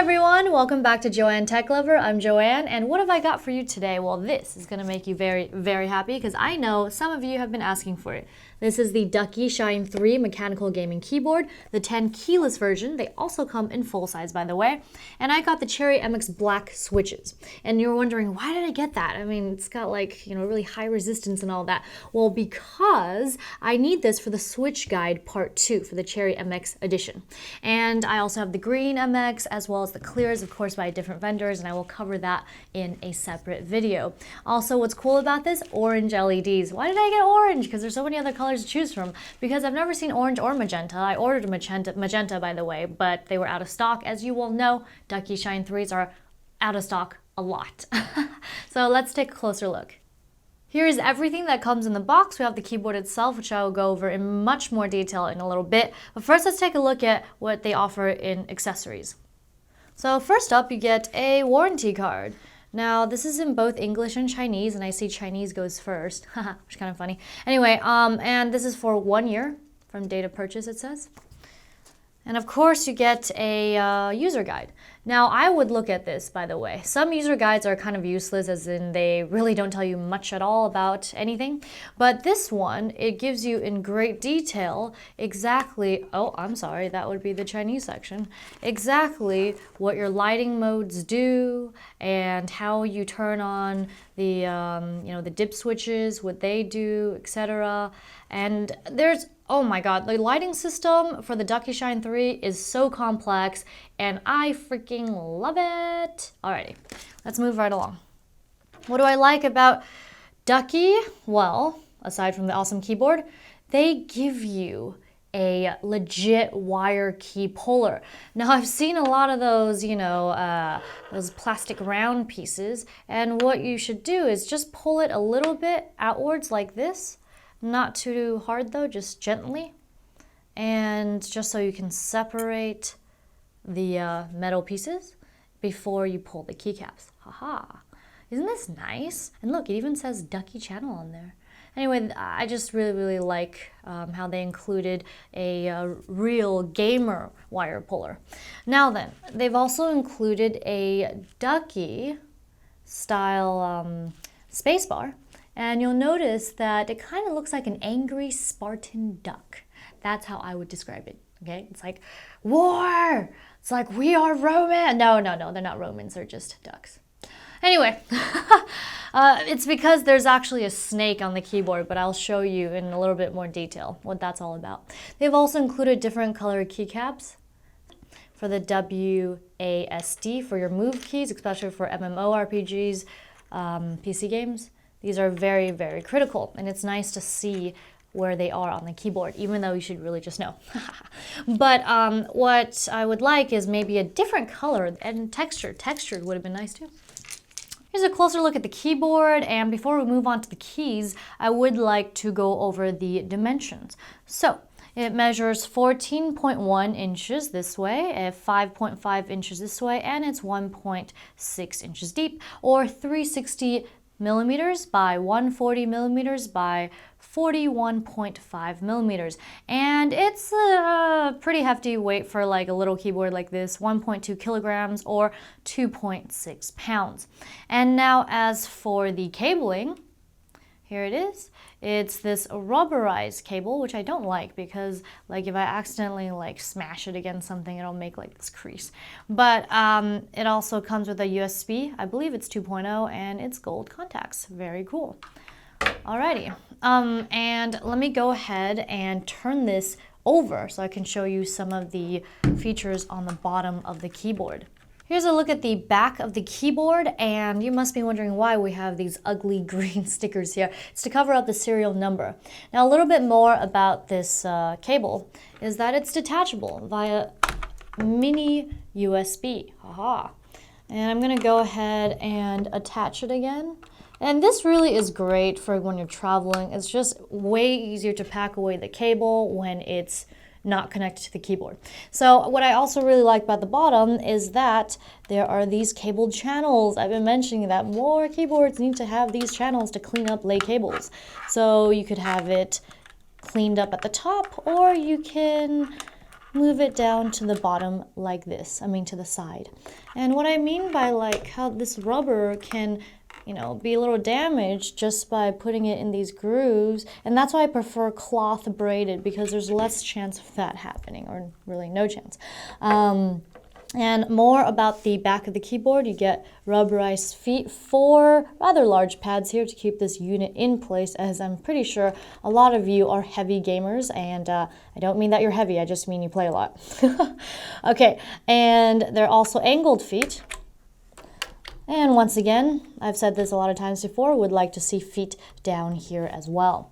everyone, welcome back to JoanneTechLover. I'm Joanne, and what have I got for you today? Well, this is going to make you very, very happy because I know some of you have been asking for it. This is the Ducky Shine 3 mechanical gaming keyboard, the 10 keyless version. They also come in full size, by the way. And I got the Cherry MX black switches. And you're wondering, why did I get that? I mean, it's got like, really high resistance and all that. Well, because I need this for the Switch Guide Part 2 for the Cherry MX edition. And I also have the green MX as well as the clears, of course, by different vendors, and I will cover that in a separate video. Also, what's cool about this? Orange LEDs. Why did I get orange? Because there's so many other colors to choose from. Because I've never seen orange or magenta. I ordered magenta, by the way, but they were out of stock. As you will know, Ducky Shine 3s are out of stock a lot. So let's take a closer look. Here is everything that comes in the box. We have the keyboard itself, which I will go over in much more detail in a little bit. But first, let's take a look at what they offer in accessories. So first up, you get a warranty card. Now, this is in both English and Chinese, and I see Chinese goes first, which is kind of funny. Anyway, and this is for 1 year from date of purchase, it says. And of course, you get a user guide. Now, I would look at this, by the way. Some user guides are kind of useless, as in they really don't tell you much at all about anything. But this one, it gives you in great detail exactly, oh, I'm sorry, that would be the Chinese section, exactly what your lighting modes do and how you turn on the, the dip switches, what they do, etc. And there's, oh my God, the lighting system for the Ducky Shine 3 is so complex, and I freaking love it. Alrighty, let's move right along. What do I like about Ducky? Well, aside from the awesome keyboard, they give you a legit wire key puller. Now, I've seen a lot of those, those plastic round pieces, and what you should do is just pull it a little bit outwards like this. Not too hard though, just gently. And just so you can separate the metal pieces before you pull the keycaps. Haha. Isn't this nice? And look, it even says Ducky Channel on there. Anyway, I just really, really like how they included a real gamer wire puller. Now then, they've also included a Ducky style spacebar. And you'll notice that it kind of looks like an angry Spartan duck. That's how I would describe it, okay? It's like, war! It's like, we are Roman! No, they're not Romans, they're just ducks. Anyway, it's because there's actually a snake on the keyboard, but I'll show you in a little bit more detail what that's all about. They've also included different color keycaps for the WASD for your move keys, especially for MMORPGs, PC games. These are very, very critical, and it's nice to see where they are on the keyboard, even though you should really just know. But what I would like is maybe a different color and texture. Textured would have been nice too. Here's a closer look at the keyboard, and before we move on to the keys, I would like to go over the dimensions. So, it measures 14.1 inches this way, 5.5 inches this way, and it's 1.6 inches deep, or 360 millimeters by 140 millimeters by 41.5 millimeters. And it's a pretty hefty weight for like a little keyboard like this, 1.2 kilograms or 2.6 pounds. And now as for the cabling, here it is. It's this rubberized cable, which I don't like because like if I accidentally like smash it against something, it'll make like this crease. But it also comes with a USB, I believe it's 2.0, and it's gold contacts. Very cool. Alrighty, and let me go ahead and turn this over so I can show you some of the features on the bottom of the keyboard. Here's a look at the back of the keyboard, and you must be wondering why we have these ugly green stickers here. It's to cover up the serial number. Now, a little bit more about this cable is that it's detachable via mini USB. Haha. And I'm gonna go ahead and attach it again. And this really is great for when you're traveling. It's just way easier to pack away the cable when it's not connected to the keyboard. So what I also really like about the bottom is that there are these cabled channels. I've been mentioning that more keyboards need to have these channels to clean up lay cables. So you could have it cleaned up at the top, or you can move it down to the bottom like this, to the side. And what I mean by like how this rubber can, be a little damaged just by putting it in these grooves, and that's why I prefer cloth braided, because there's less chance of that happening, or really no chance. And more about the back of the keyboard, you get rubberized feet, 4 rather large pads here to keep this unit in place, as I'm pretty sure a lot of you are heavy gamers, and I don't mean that you're heavy, I just mean you play a lot. Okay, and they're also angled feet. And once again, I've said this a lot of times before, would like to see feet down here as well.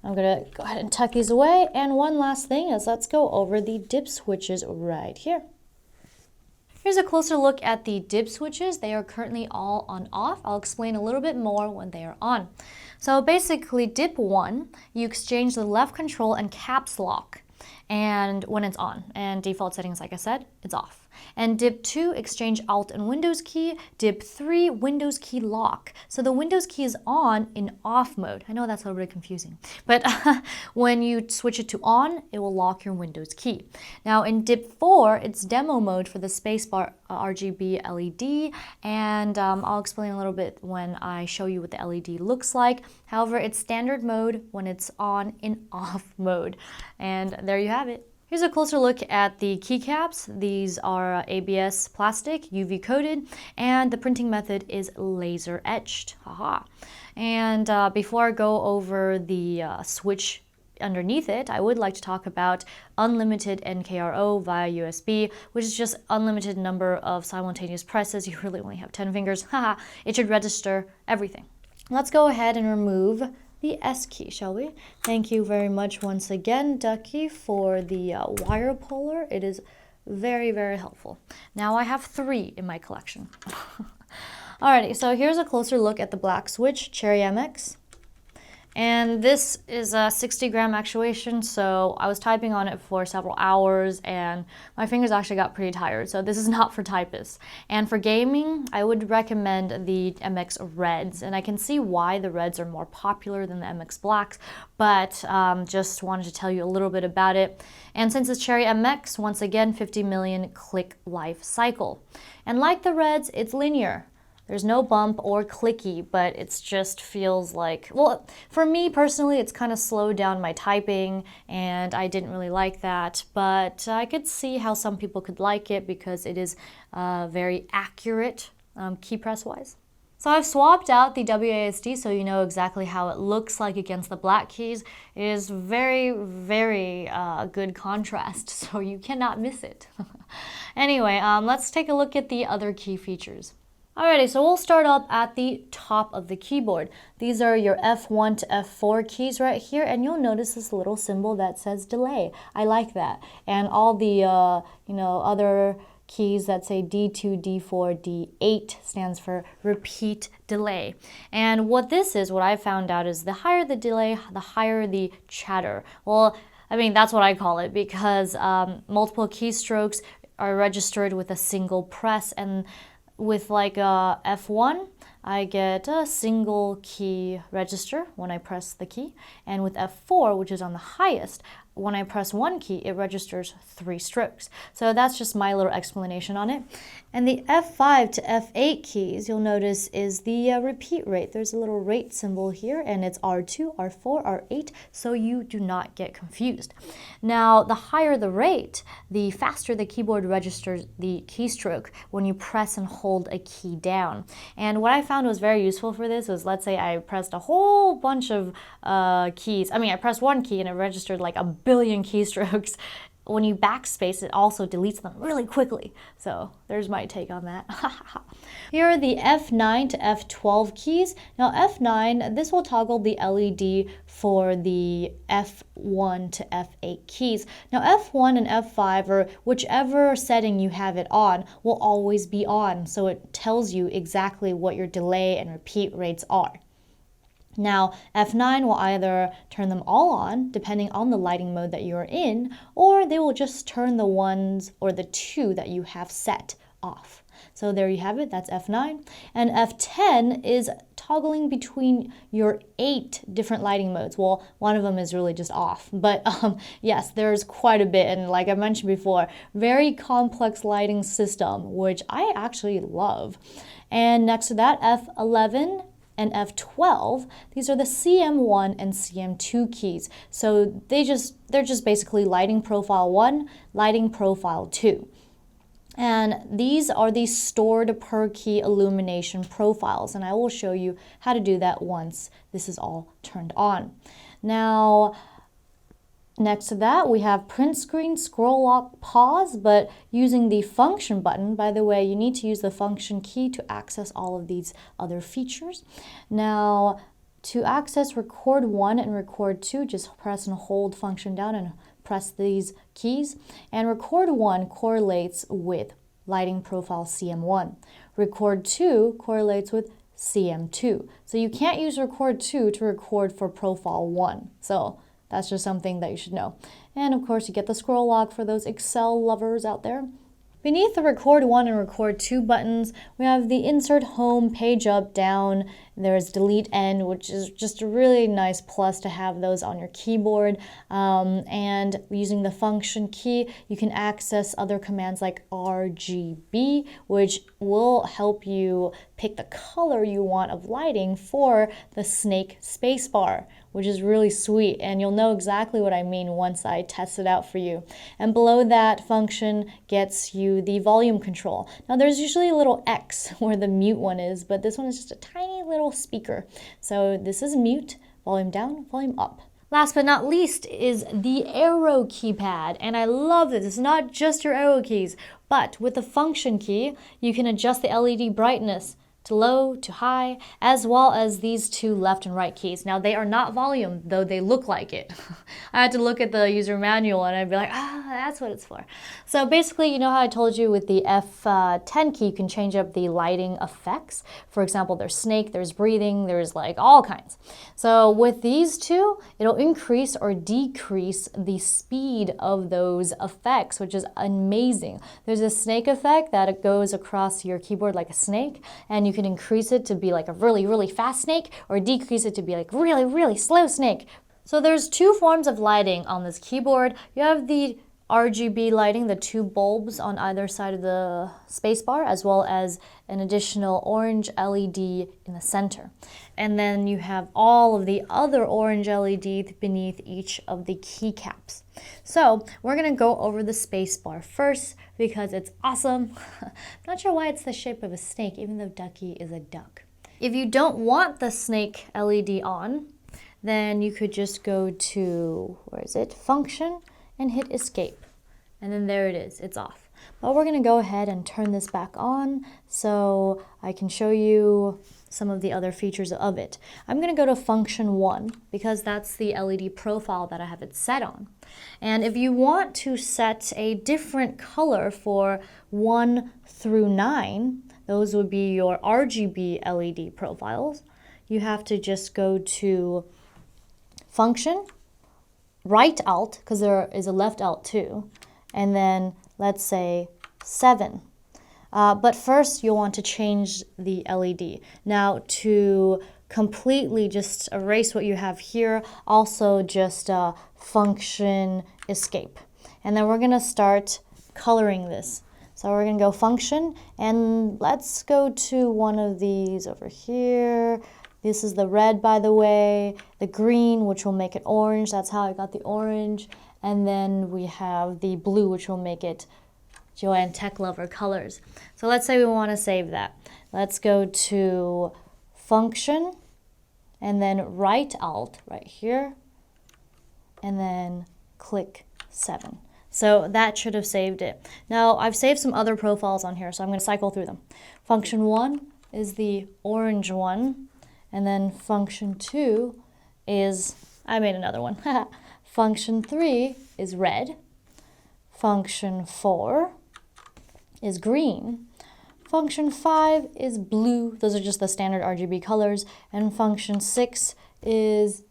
I'm gonna go ahead and tuck these away, and one last thing is let's go over the dip switches right here. Here's a closer look at the dip switches. They are currently all on off. I'll explain a little bit more when they are on. So basically, dip 1, you exchange the left control and caps lock and when it's on. And default settings, like I said, it's off. And dip 2, exchange Alt and Windows key. Dip 3, Windows key lock. So the Windows key is on in off mode. I know that's a little bit confusing, but when you switch it to on, it will lock your Windows key. Now in dip 4, it's demo mode for the spacebar RGB LED, and I'll explain a little bit when I show you what the LED looks like. However, it's standard mode when it's on in off mode. And there you have it. Here's a closer look at the keycaps. These are ABS plastic, UV coated, and the printing method is laser etched. Haha. And before I go over the switch underneath it, I would like to talk about unlimited NKRO via USB, which is just unlimited number of simultaneous presses. You really only have 10 fingers. Haha. It should register everything. Let's go ahead and remove the S key, shall we? Thank you very much once again, Ducky, for the wire puller. It is very, very helpful. Now I have 3 in my collection. Alrighty, so here's a closer look at the black switch, Cherry MX. And this is a 60-gram actuation, so I was typing on it for several hours and my fingers actually got pretty tired, so this is not for typists. And for gaming, I would recommend the MX Reds, and I can see why the Reds are more popular than the MX Blacks, but just wanted to tell you a little bit about it. And since it's Cherry MX, once again, 50 million click life cycle. And like the Reds, it's linear. There's no bump or clicky, but it just feels like, well, for me personally, it's kind of slowed down my typing, and I didn't really like that, but I could see how some people could like it because it is very accurate key press-wise. So I've swapped out the WASD so you know exactly how it looks like against the black keys. It is very, very good contrast, so you cannot miss it. Anyway, let's take a look at the other key features. Alrighty, so we'll start up at the top of the keyboard. These are your F1 to F4 keys right here, and you'll notice this little symbol that says delay. I like that. And all the other keys that say D2, D4, D8 stands for repeat delay. And what this is, what I found out is the higher the delay, the higher the chatter. Well, I mean, that's what I call it because multiple keystrokes are registered with a single press, and with like a F1, I get a single key register when I press the key. And with F4, which is on the highest, when I press one key, it registers 3 strokes. So that's just my little explanation on it. And the F5 to F8 keys, you'll notice, is the repeat rate. There's a little rate symbol here, and it's R2, R4, R8, so you do not get confused. Now, the higher the rate, the faster the keyboard registers the keystroke when you press and hold a key down. And what I found was very useful for this was, let's say I pressed a whole bunch of keys. I pressed one key and it registered like a billion keystrokes. When you backspace, it also deletes them really quickly. So there's my take on that. Here are the F9 to F12 keys. Now F9, this will toggle the LED for the F1 to F8 keys. Now F1 and F5, or whichever setting you have it on, will always be on. So it tells you exactly what your delay and repeat rates are. Now, F9 will either turn them all on, depending on the lighting mode that you're in, or they will just turn the ones or the 2 that you have set off. So there you have it, that's F9. And F10 is toggling between your 8 different lighting modes. Well, one of them is really just off, but yes, there's quite a bit. And like I mentioned before, very complex lighting system, which I actually love. And next to that, F11 and F12, these are the CM1 and CM2 keys. So they're just basically lighting profile 1, lighting profile 2. And these are the stored per key illumination profiles, and I will show you how to do that once this is all turned on. Now, next to that, we have print screen, scroll lock, pause, but using the function button. By the way, you need to use the function key to access all of these other features. Now, to access record 1 and record 2, just press and hold function down and press these keys. And record 1 correlates with lighting profile CM1. Record 2 correlates with CM2. So you can't use record 2 to record for profile 1. So that's just something that you should know. And of course, you get the scroll lock for those Excel lovers out there. Beneath the record 1 and record 2 buttons, we have the insert home, page up, down. There's delete end, which is just a really nice plus to have those on your keyboard. And using the function key, you can access other commands like RGB, which will help you pick the color you want of lighting for the snake spacebar, which is really sweet, and you'll know exactly what I mean once I test it out for you. And below that function gets you the volume control. Now there's usually a little X where the mute one is, but this one is just a tiny little speaker. So this is mute, volume down, volume up. Last but not least is the arrow keypad, and I love this. It's not just your arrow keys, but with the function key, you can adjust the LED brightness to low, to high, as well as these two left and right keys. Now they are not volume, though they look like it. I had to look at the user manual and I'd be like, that's what it's for. So basically, you know how I told you with the F10 key, you can change up the lighting effects. For example, there's snake, there's breathing, there's like all kinds. So with these two, it'll increase or decrease the speed of those effects, which is amazing. There's a snake effect that it goes across your keyboard like a snake, and you can increase it to be like a really, really fast snake or decrease it to be like really, really slow snake. So there's two forms of lighting on this keyboard. You have the RGB lighting, the two bulbs on either side of the spacebar, as well as an additional orange LED in the center. And then you have all of the other orange LEDs beneath each of the keycaps. So we're gonna go over the spacebar first because it's awesome. Not sure why it's the shape of a snake, even though Ducky is a duck. If you don't want the snake LED on, then you could just go to, where is it, function, and hit escape. And then there it is, it's off. But we're gonna go ahead and turn this back on so I can show you some of the other features of it. I'm gonna go to function 1 because that's the LED profile that I have it set on. And if you want to set a different color for 1 through 9, those would be your RGB LED profiles, you have to just go to function, right alt, because there is a left alt too, and then let's say 7. But first you'll want to change the LED. Now to completely just erase what you have here, also just function escape. And then we're gonna start coloring this. So we're gonna go function, and let's go to one of these over here. This is the red, by the way, the green, which will make it orange. That's how I got the orange. And then we have the blue, which will make it JoanneTechLover colors. So let's say we want to save that. Let's go to function and then right alt right here and then click 7. So that should have saved it. Now I've saved some other profiles on here, so I'm going to cycle through them. Function 1 is the orange one, and then function 2 is, I made another one. Function 3 is red. Function 4 is green. Function 5 is blue. Those are just the standard RGB colors. And function 6 is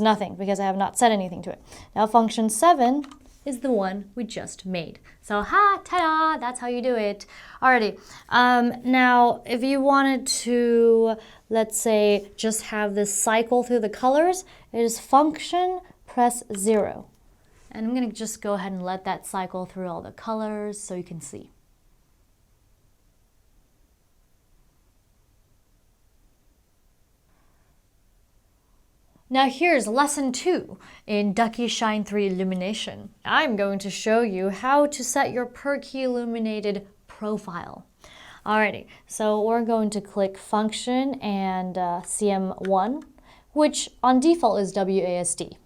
nothing because I have not set anything to it. Now function 7 is the one we just made. So ta-da, that's how you do it. Alrighty, now if you wanted to, let's say, just have this cycle through the colors, it is function, press 0. And I'm gonna just go ahead and let that cycle through all the colors so you can see. Now here's lesson 2 in Ducky Shine 3 illumination. I'm going to show you how to set your per key illuminated profile. Alrighty, so we're going to click function and CM1, which on default is WASD.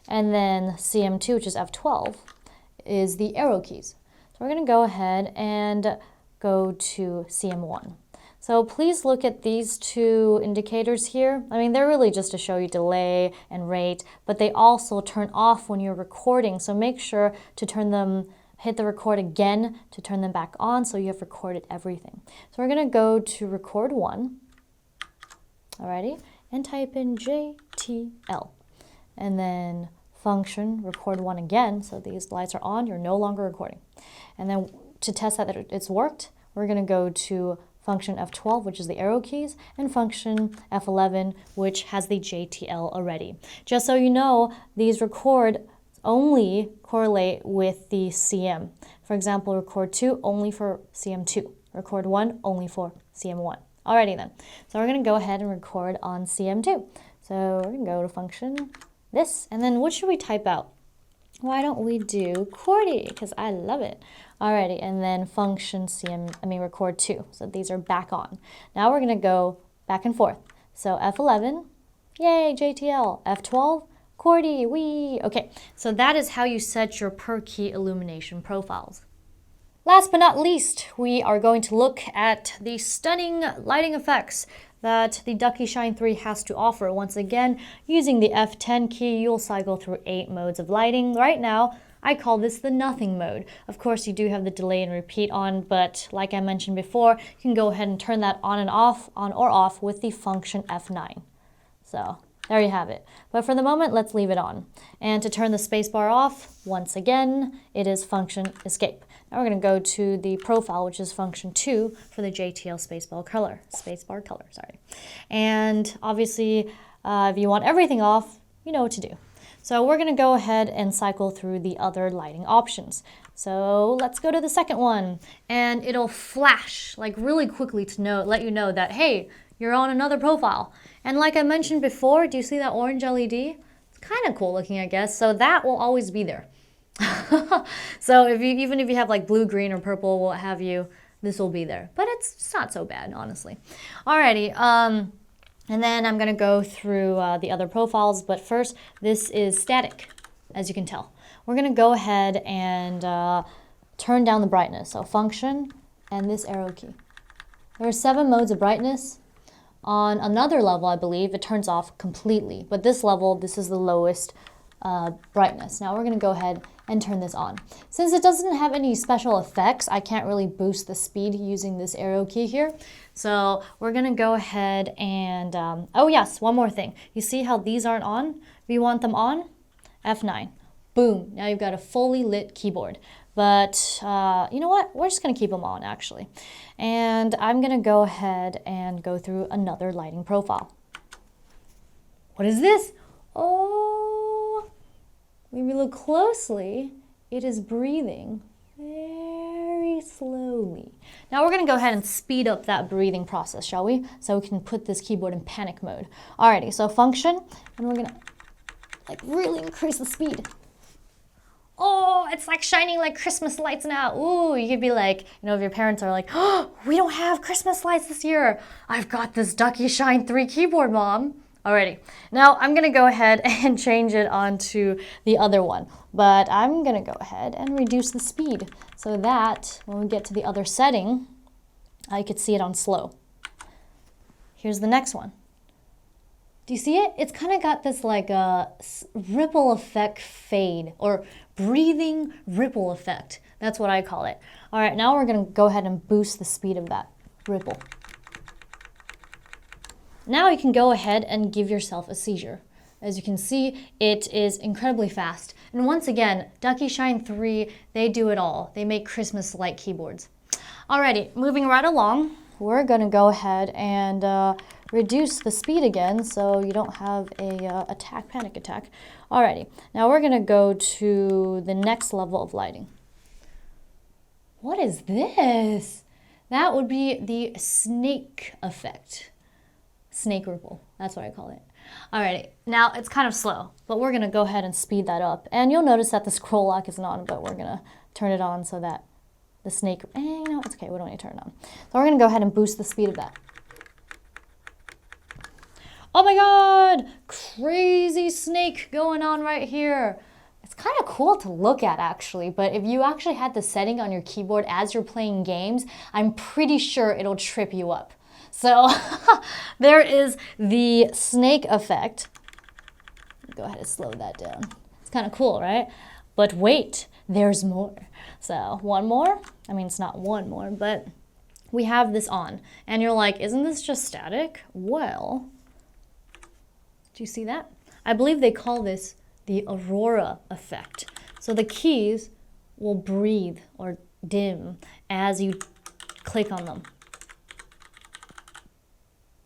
And then CM2, which is F12, is the arrow keys. So we're going to go ahead and go to CM1. So please look at these two indicators here. I mean, they're really just to show you delay and rate, but they also turn off when you're recording. So make sure to turn them, hit the record again to turn them back on so you have recorded everything. So we're gonna go to record 1, alrighty, and type in JTL. And then function, record 1 again, so these lights are on, you're no longer recording. And then to test that it's worked, we're gonna go to function F12, which is the arrow keys, and function F11, which has the JTL already. Just so you know, these record only correlate with the CM. For example, record 2 only for CM2, record 1 only for CM1. Alrighty then, so we're gonna go ahead and record on CM2. So we're gonna go to function, this, and then what should we type out? Why don't we do QWERTY, because I love it. Alrighty, and then function record 2. So these are back on. Now we're gonna go back and forth. So F11, yay, JTL. F12, QWERTY, wee. Okay, so that is how you set your per key illumination profiles. Last but not least, we are going to look at the stunning lighting effects that the Ducky Shine 3 has to offer. Once again, using the F10 key, you'll cycle through 8 modes of lighting. Right now, I call this the nothing mode. Of course, you do have the delay and repeat on, but like I mentioned before, you can go ahead and turn that on and off, on or off with the function F9. So there you have it. But for the moment, let's leave it on. And to turn the spacebar off, once again, it is function escape. Now we're going to go to the profile, which is function 2 for the JTL spacebar color. And obviously, if you want everything off, you know what to do. So we're going to go ahead and cycle through the other lighting options. So let's go to the second one, and it'll flash like really quickly to let you know that, hey, you're on another profile. And like I mentioned before, do you see that orange LED? It's kind of cool looking, I guess. So that will always be there. So even if you have like blue, green, or purple, what have you, this will be there. But it's not so bad, honestly. Alrighty, and then I'm gonna go through the other profiles, but first, this is static, as you can tell. We're gonna go ahead and turn down the brightness. So function and this arrow key. There are 7 modes of brightness. On another level, I believe, it turns off completely. But this level, this is the lowest brightness. Now we're gonna go ahead and turn this on. Since it doesn't have any special effects, I can't really boost the speed using this arrow key here. So we're gonna go ahead and, oh yes, one more thing. You see how these aren't on? If you want them on, F9. Boom, now you've got a fully lit keyboard. But you know what? We're just gonna keep them on actually. And I'm gonna go ahead and go through another lighting profile. What is this? Oh, when we look closely, it is breathing very slowly. Now we're gonna go ahead and speed up that breathing process, shall we? So we can put this keyboard in panic mode. Alrighty, so function, and we're gonna like really increase the speed. Oh, it's like shining like Christmas lights now. Ooh, you could be like, you know, if your parents are like, oh, we don't have Christmas lights this year. I've got this Ducky Shine 3 keyboard, Mom. Alrighty, now I'm gonna go ahead and change it onto the other one, but I'm gonna go ahead and reduce the speed so that when we get to the other setting, I could see it on slow. Here's the next one. Do you see it? It's kind of got this like a ripple effect fade, or breathing ripple effect. That's what I call it. All right, now we're gonna go ahead and boost the speed of that ripple. Now you can go ahead and give yourself a seizure. As you can see, it is incredibly fast. And once again, Ducky Shine 3, they do it all. They make Christmas-like keyboards. Alrighty, moving right along, we're gonna go ahead and reduce the speed again so you don't have a panic attack. Alrighty, now we're gonna go to the next level of lighting. What is this? That would be the snake effect. Snake ripple, that's what I call it. Alrighty, now it's kind of slow, but we're gonna go ahead and speed that up. And you'll notice that the scroll lock isn't on, but we're gonna turn it on so that the snake, you know, it's okay, we don't need to turn it on. So we're gonna go ahead and boost the speed of that. Oh my God, crazy snake going on right here. It's kind of cool to look at actually, but if you actually had the setting on your keyboard as you're playing games, I'm pretty sure it'll trip you up. So there is the snake effect. Go ahead and slow that down. It's kind of cool, right? But wait, there's more. So one more, I mean, it's not one more, but we have this on. And you're like, isn't this just static? Well, do you see that? I believe they call this the aurora effect. So the keys will breathe or dim as you click on them.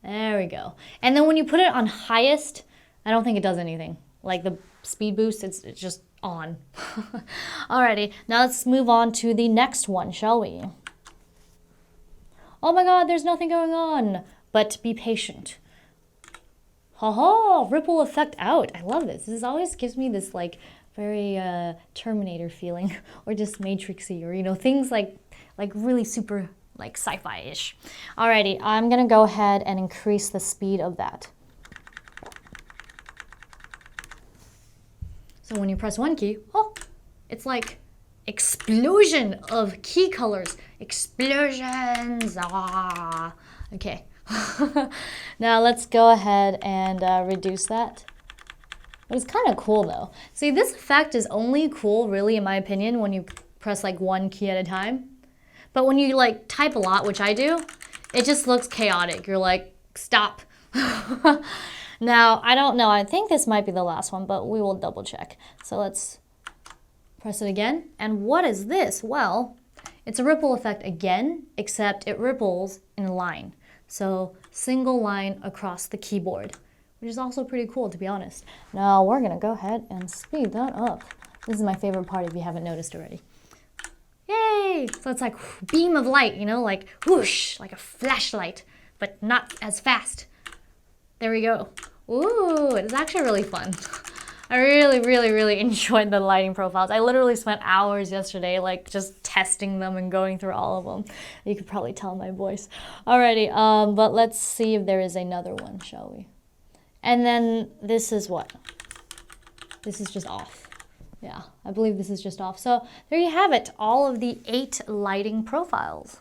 There we go. And then when you put it on highest, I don't think it does anything. Like the speed boost, it's just on. Alrighty, now let's move on to the next one, shall we? Oh my God, there's nothing going on. But be patient. Ha ripple effect out. I love this. This always gives me this like very Terminator feeling, or just Matrixy, or you know, things like really super like sci-fi-ish. Alrighty, I'm gonna go ahead and increase the speed of that. So when you press one key, oh, it's like explosion of key colors. Explosions. Ah. Okay. Now let's go ahead and reduce that. But it's kind of cool though. See, this effect is only cool really in my opinion when you press like one key at a time. But when you like type a lot, which I do, it just looks chaotic. You're like, stop. Now, I don't know. I think this might be the last one, but we will double check. So let's press it again. And what is this? Well, it's a ripple effect again, except it ripples in a line. So single line across the keyboard, which is also pretty cool to be honest. Now we're gonna go ahead and speed that up. This is my favorite part if you haven't noticed already. Yay! So it's like beam of light, you know, like whoosh, like a flashlight, but not as fast. There we go. Ooh, it's actually really fun. I really enjoyed the lighting profiles. I literally spent hours yesterday like just testing them and going through all of them. You could probably tell my voice. Alrighty, but let's see if there is another one, shall we? And then this is what? This is just off. Yeah, I believe this is just off. So there you have it, all of the 8 lighting profiles.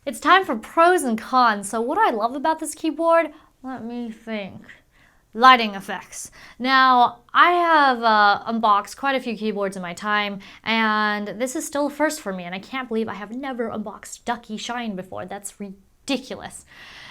It's time for pros and cons. So what do I love about this keyboard? Let me think. Lighting effects. Now, I have unboxed quite a few keyboards in my time, and this is still a first for me, and I can't believe I have never unboxed Ducky Shine before. That's ridiculous.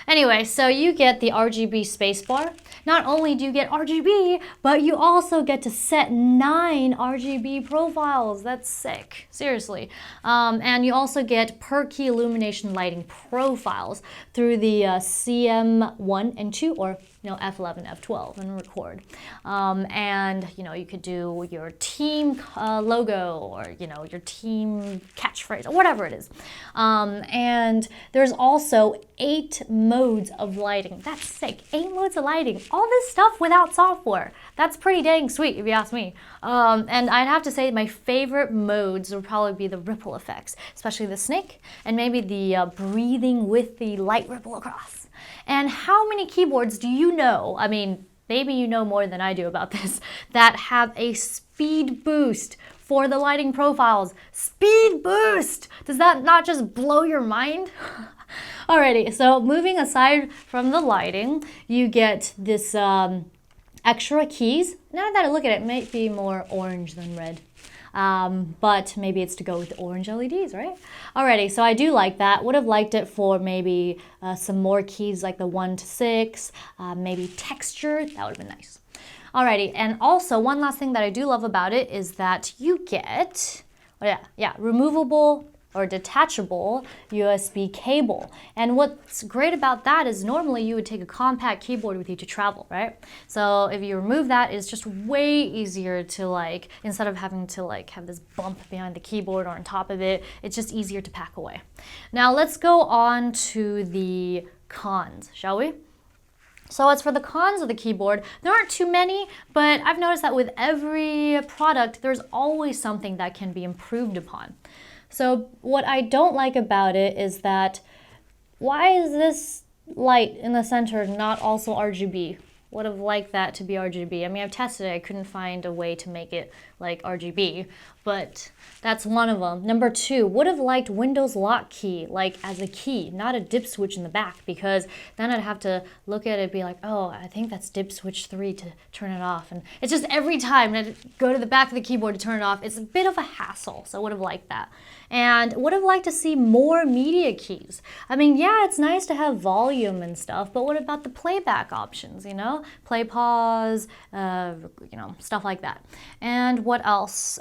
Anyway, so you get the RGB spacebar. Not only do you get RGB, but you also get to set 9 RGB profiles. That's sick, seriously. And you also get per key illumination lighting profiles through the CM1 and 2, or you know, F11, F12, and record. And you know, you could do your team logo, or you know, your team catchphrase, or whatever it is. And there's also 8 modes of lighting. That's sick. 8 modes of lighting. All this stuff without software. That's pretty dang sweet, if you ask me. And I'd have to say my favorite modes would probably be the ripple effects, especially the snake, and maybe the breathing with the light ripple across. And how many keyboards do you know, I mean, maybe you know more than I do about this, that have a speed boost for the lighting profiles? Speed boost! Does that not just blow your mind? Alrighty, so moving aside from the lighting, you get this extra keys. Now that I look at it, it might be more orange than red. But maybe it's to go with the orange LEDs, right? Alrighty, so I do like that. Would have liked it for maybe some more keys like the 1 to 6, maybe texture. That would have been nice. Alrighty, and also one last thing that I do love about it is that you get, removable or detachable USB cable. And what's great about that is normally you would take a compact keyboard with you to travel, right? So if you remove that, it's just way easier to like, instead of having to like have this bump behind the keyboard or on top of it, it's just easier to pack away. Now let's go on to the cons, shall we? So as for the cons of the keyboard, there aren't too many, but I've noticed that with every product, there's always something that can be improved upon. So what I don't like about it is that, why is this light in the center not also RGB? Would have liked that to be RGB. I mean, I've tested it. I couldn't find a way to make it like RGB, but that's one of them. Number two, would have liked Windows lock key like as a key, not a dip switch in the back, because then I'd have to look at it and be like, oh, I think that's dip switch 3 to turn it off. And it's just every time I'd go to the back of the keyboard to turn it off. It's a bit of a hassle, so I would have liked that. And would have liked to see more media keys. I mean, yeah, it's nice to have volume and stuff, but what about the playback options, you know? Play, pause, stuff like that. And what else?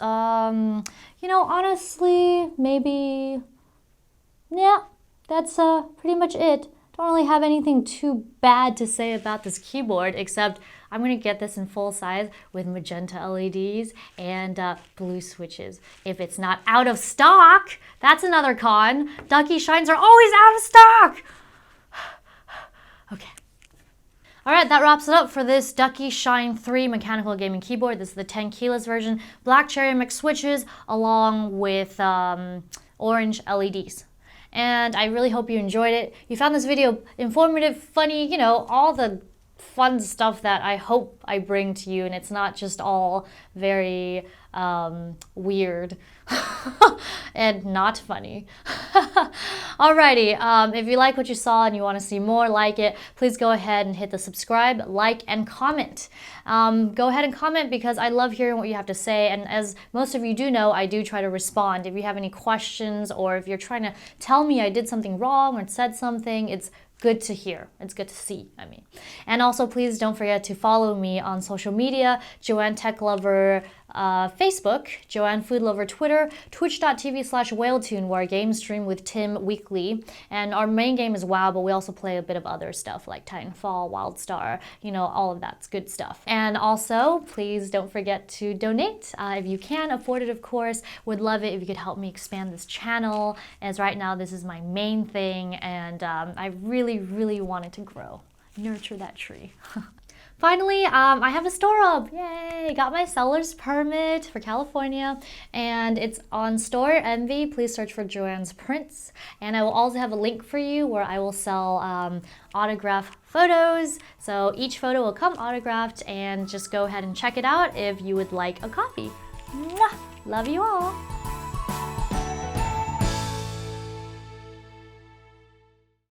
Honestly, maybe, yeah, that's pretty much it. Don't really have anything too bad to say about this keyboard, except I'm going to get this in full size with magenta LEDs and blue switches. If it's not out of stock, that's another con. Ducky Shines are always out of stock. Okay. All right, that wraps it up for this Ducky Shine 3 mechanical gaming keyboard. This is the 10 keyless version, black cherry mix switches along with orange LEDs. And I really hope you enjoyed it. You found this video informative, funny, all the fun stuff that I hope I bring to you, and it's not just all very weird and not funny. Alrighty, if you like what you saw and you want to see more like it, please go ahead and hit the subscribe, like, and comment. Go ahead and comment because I love hearing what you have to say, and as most of you do know, I do try to respond. If you have any questions or if you're trying to tell me I did something wrong or said something, it's good to hear. It's good to see, I mean. And also, please don't forget to follow me on social media, JoanneTechLover Facebook, Joanne Food Lover Twitter, twitch.tv/whaletune, where I game stream with Tim weekly. And our main game is WoW, but we also play a bit of other stuff like Titanfall, WildStar, all of that's good stuff. And also, please don't forget to donate if you can afford it, of course. Would love it if you could help me expand this channel, as right now this is my main thing, and I really want it to grow. Nurture that tree. Finally, I have a store up. Yay! Got my seller's permit for California, and it's on Store Envy. Please search for Joanne's Prints, and I will also have a link for you where I will sell autograph photos. So each photo will come autographed, and just go ahead and check it out if you would like a copy. Mwah! Love you all.